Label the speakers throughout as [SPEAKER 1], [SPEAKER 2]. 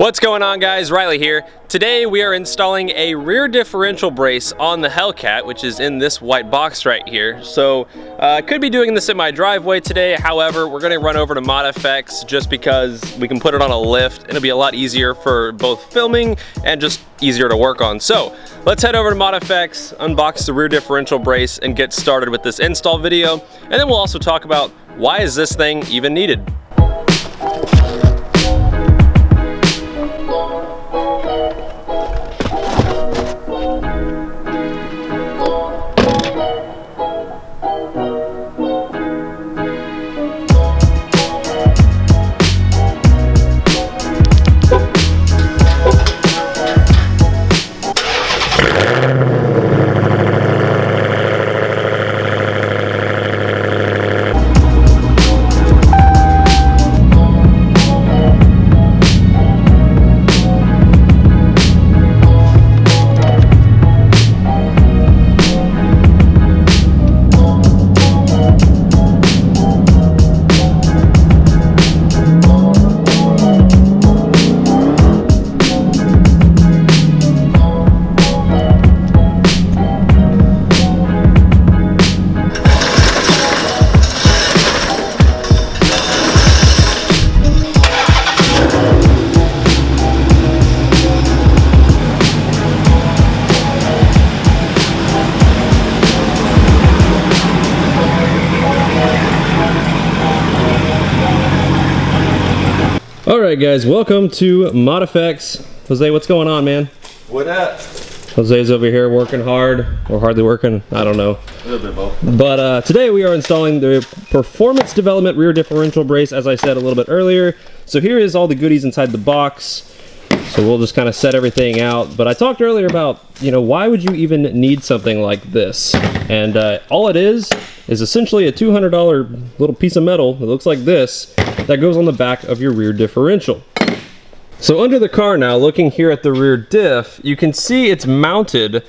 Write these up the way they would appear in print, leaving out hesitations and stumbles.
[SPEAKER 1] What's going on, guys? Riley here. Today we are installing a rear differential brace on the Hellcat, which is in this white box right here. So I could be doing this in my driveway today. However, we're going to run over to ModFX just because we can put it on a lift. It'll be a lot easier for both filming and just easier to work on. So let's head over to ModFX, unbox the rear differential brace, and get started with this install video. And then we'll also talk about why is this thing even needed. Alright guys, welcome to ModFX. Jose, what's going on, man?
[SPEAKER 2] What up?
[SPEAKER 1] Jose's over here working hard, or hardly working, I don't know.
[SPEAKER 2] A little bit both.
[SPEAKER 1] But today we are installing the Performance Development Rear Differential Brace, as I said a little bit earlier. So here is all the goodies inside the box. So we'll just kind of set everything out. But I talked earlier about, you know, why would you even need something like this? And all it is essentially a $200 little piece of metal that looks like this that goes on the back of your rear differential. So under the car now, looking here at the rear diff, you can see it's mounted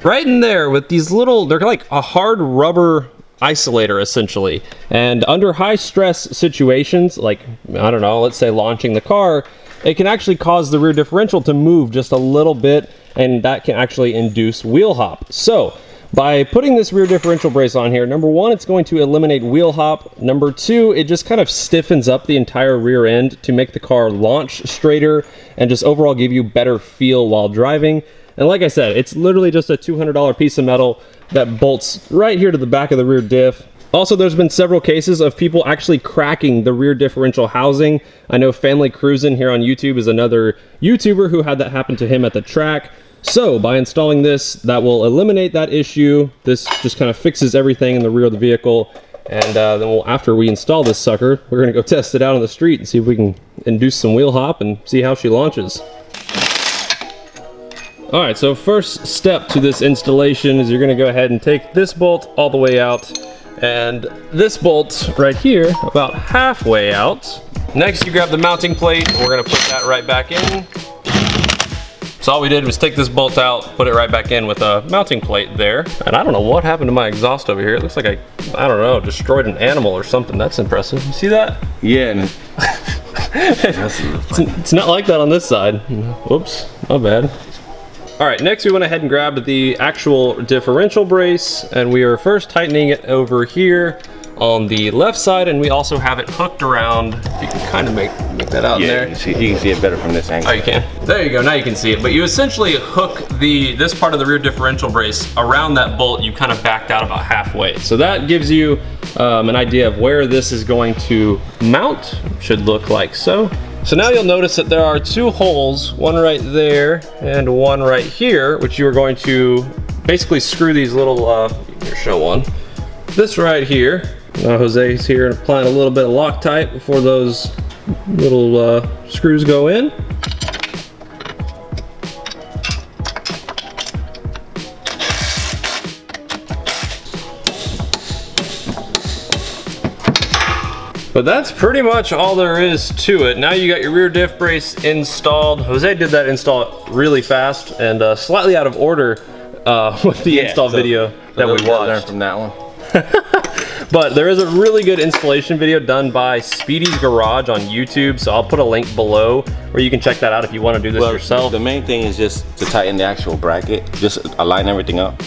[SPEAKER 1] right in there with these little, they're like a hard rubber isolator essentially. And under high stress situations, like, I don't know, let's say launching the car, it can actually cause the rear differential to move just a little bit, and that can actually induce wheel hop. So by putting this rear differential brace on here, number one, it's going to eliminate wheel hop. Number two, it just kind of stiffens up the entire rear end to make the car launch straighter and just overall give you better feel while driving. And like I said, it's literally just a $200 piece of metal that bolts right here to the back of the rear diff. Also, there's been several cases of people actually cracking the rear differential housing. I know Family Cruisin' here on YouTube is another YouTuber who had that happen to him at the track. So by installing this, that will eliminate that issue. This just kind of fixes everything in the rear of the vehicle. And then after we install this sucker, we're gonna go test it out on the street and see if we can induce some wheel hop and see how she launches. All right, so first step to this installation is you're gonna go ahead and take this bolt all the way out and this bolt right here about halfway out. Next, you grab the mounting plate. We're gonna put that right back in. So all we did was take this bolt out, put it right back in with a mounting plate there. And I don't know what happened to my exhaust over here. It looks like I don't know, destroyed an animal or something. That's impressive. You see that?
[SPEAKER 2] Yeah.
[SPEAKER 1] It's not like that on this side. Whoops, my bad. All right, next we went ahead and grabbed the actual differential brace, and we are first tightening it over here on the left side, and we also have it hooked around. You can kind of make that out in there.
[SPEAKER 2] You can see it better from this angle.
[SPEAKER 1] Oh, you can. There you go, now you can see it. But you essentially hook this part of the rear differential brace around that bolt you kind of backed out about halfway. So that gives you an idea of where this is going to mount. Should look like so. So now you'll notice that there are two holes, one right there and one right here, which you are going to basically screw these little, here, show one. This right here, Jose's here applying a little bit of Loctite before those little screws go in. But that's pretty much all there is to it. Now you got your rear diff brace installed. Jose did that install really fast and slightly out of order with the install video that we watched.
[SPEAKER 2] Learn from that one.
[SPEAKER 1] But there is a really good installation video done by Speedy's Garage on YouTube, so I'll put a link below where you can check that out if you want to do this yourself.
[SPEAKER 2] The main thing is just to tighten the actual bracket, just align everything up,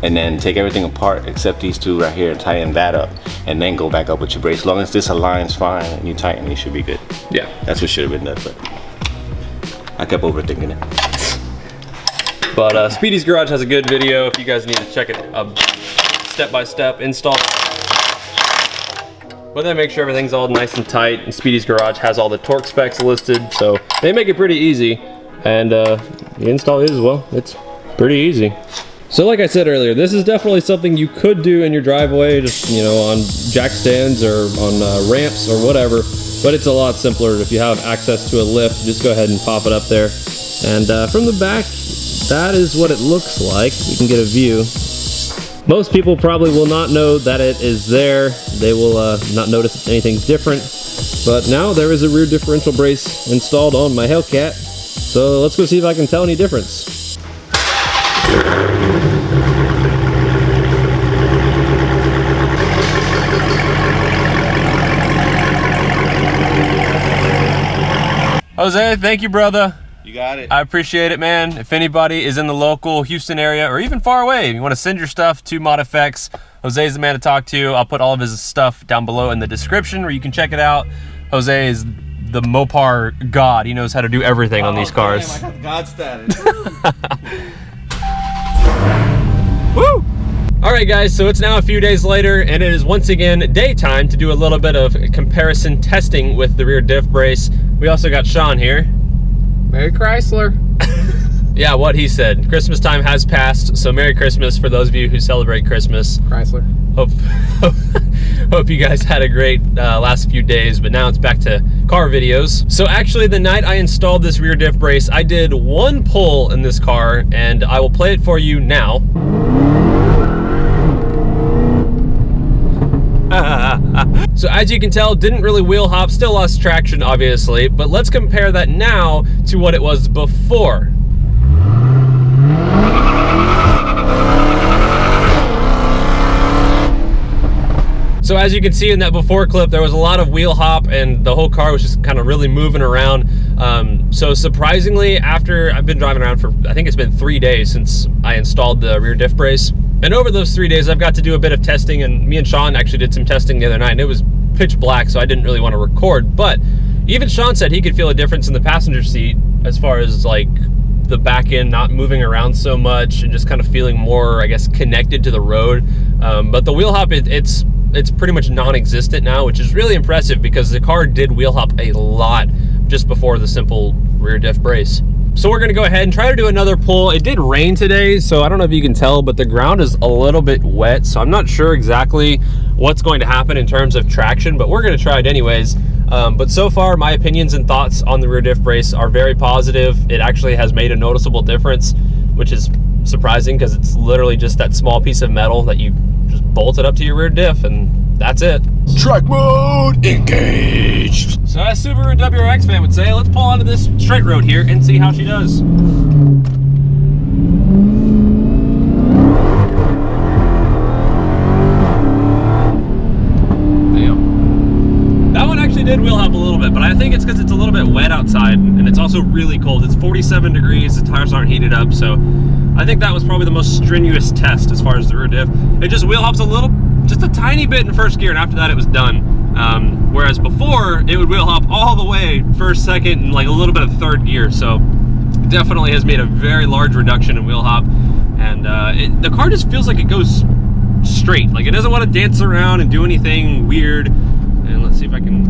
[SPEAKER 2] and then take everything apart except these two right here and tighten that up, and then go back up with your brace. As long as this aligns fine and you tighten, you should be good.
[SPEAKER 1] Yeah.
[SPEAKER 2] That's what should have been done, but I kept overthinking it.
[SPEAKER 1] But Speedy's Garage has a good video if you guys need to check it step-by-step install. But then make sure everything's all nice and tight, and Speedy's Garage has all the torque specs listed, so they make it pretty easy. And the install is, well, it's pretty easy. So like I said earlier, this is definitely something you could do in your driveway, just, you know, on jack stands or on ramps or whatever, but it's a lot simpler. If you have access to a lift, just go ahead and pop it up there. And from the back, that is what it looks like. You can get a view. Most people probably will not know that it is there. They will not notice anything's different. But now there is a rear differential brace installed on my Hellcat. So let's go see if I can tell any difference. Jose, thank you, brother.
[SPEAKER 2] You got it.
[SPEAKER 1] I appreciate it, man. If anybody is in the local Houston area or even far away, if you want to send your stuff to ModFX, Jose's the man to talk to. I'll put all of his stuff down below in the description where you can check it out. Jose is the Mopar god. He knows how to do everything on these cars.
[SPEAKER 2] Damn, I got God status.
[SPEAKER 1] Woo! All right, guys, so it's now a few days later, and it is once again daytime to do a little bit of comparison testing with the rear diff brace. We also got Sean here.
[SPEAKER 3] Merry Chrysler.
[SPEAKER 1] Yeah, what he said. Christmas time has passed, so Merry Christmas for those of you who celebrate Christmas.
[SPEAKER 3] Chrysler.
[SPEAKER 1] Hope you guys had a great last few days, but now it's back to car videos. So actually, the night I installed this rear diff brace, I did one pull in this car, and I will play it for you now. So as you can tell, didn't really wheel hop, still lost traction obviously, but let's compare that now to what it was before. So as you can see in that before clip, there was a lot of wheel hop and the whole car was just kind of really moving around. So surprisingly, after I've been driving around for, I think it's been 3 days since I installed the rear diff brace. And over those 3 days, I've got to do a bit of testing, and me and Sean actually did some testing the other night, and it was pitch black, so I didn't really want to record. But even Sean said he could feel a difference in the passenger seat as far as like the back end not moving around so much and just kind of feeling more, I guess, connected to the road. But the wheel hop, it's pretty much non-existent now, which is really impressive because the car did wheel hop a lot just before the simple rear diff brace. So we're gonna go ahead and try to do another pull. It did rain today, so I don't know if you can tell, but the ground is a little bit wet, so I'm not sure exactly what's going to happen in terms of traction, but we're gonna try it anyways. But so far, my opinions and thoughts on the rear diff brace are very positive. It actually has made a noticeable difference, which is surprising because it's literally just that small piece of metal that you just bolt it up to your rear diff, and that's it.
[SPEAKER 2] Track mode engaged.
[SPEAKER 1] So as Subaru WRX fan would say, let's pull onto this straight road here and see how she does. Damn. That one actually did wheel hop a little bit, but I think it's because it's a little bit wet outside and it's also really cold. It's 47 degrees, the tires aren't heated up, so I think that was probably the most strenuous test as far as the rear diff. It just wheel hops a little, just a tiny bit in first gear, and after that it was done. Whereas before, it would wheel hop all the way first, second, and like a little bit of third gear. So it definitely has made a very large reduction in wheel hop. And the car just feels like it goes straight. Like it doesn't want to dance around and do anything weird. And let's see if I can...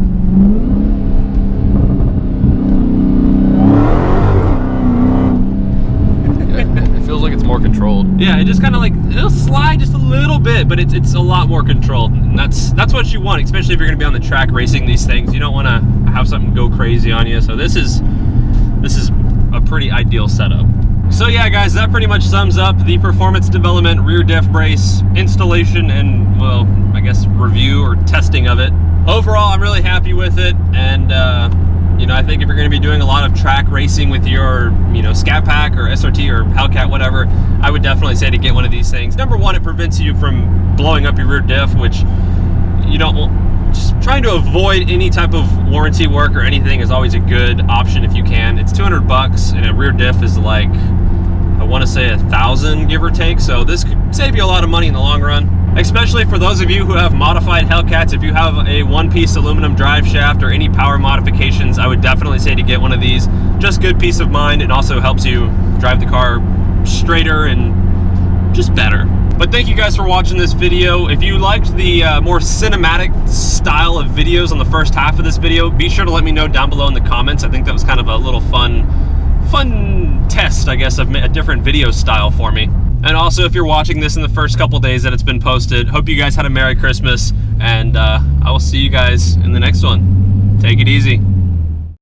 [SPEAKER 3] It feels like it's more controlled.
[SPEAKER 1] Yeah, it just kind of like, it'll slide just a little bit, but it's a lot more controlled. And that's what you want, especially if you're gonna be on the track racing these things. You don't wanna have something go crazy on you. So this is a pretty ideal setup. So yeah, guys, that pretty much sums up the performance development rear diff brace installation and, well, I guess review or testing of it. Overall, I'm really happy with it, and you know, I think if you're going to be doing a lot of track racing with your, you know, Scat Pack or SRT or Hellcat, whatever, I would definitely say to get one of these things. Number one, it prevents you from blowing up your rear diff, which you don't want, just trying to avoid any type of warranty work or anything is always a good option if you can. It's 200 bucks, and a rear diff is like, I want to say 1,000, give or take. So this could save you a lot of money in the long run, especially for those of you who have modified Hellcats. If you have a one-piece aluminum drive shaft or any power modifications, I would definitely say to get one of these. Just good peace of mind. It also helps you drive the car straighter and just better. But thank you guys for watching this video. If you liked the more cinematic style of videos on the first half of this video, be sure to let me know down below in the comments. I think that was kind of a little fun test, I guess, of a different video style for me. And also, if you're watching this in the first couple days that it's been posted, hope you guys had a Merry Christmas, and I will see you guys in the next one. Take it easy.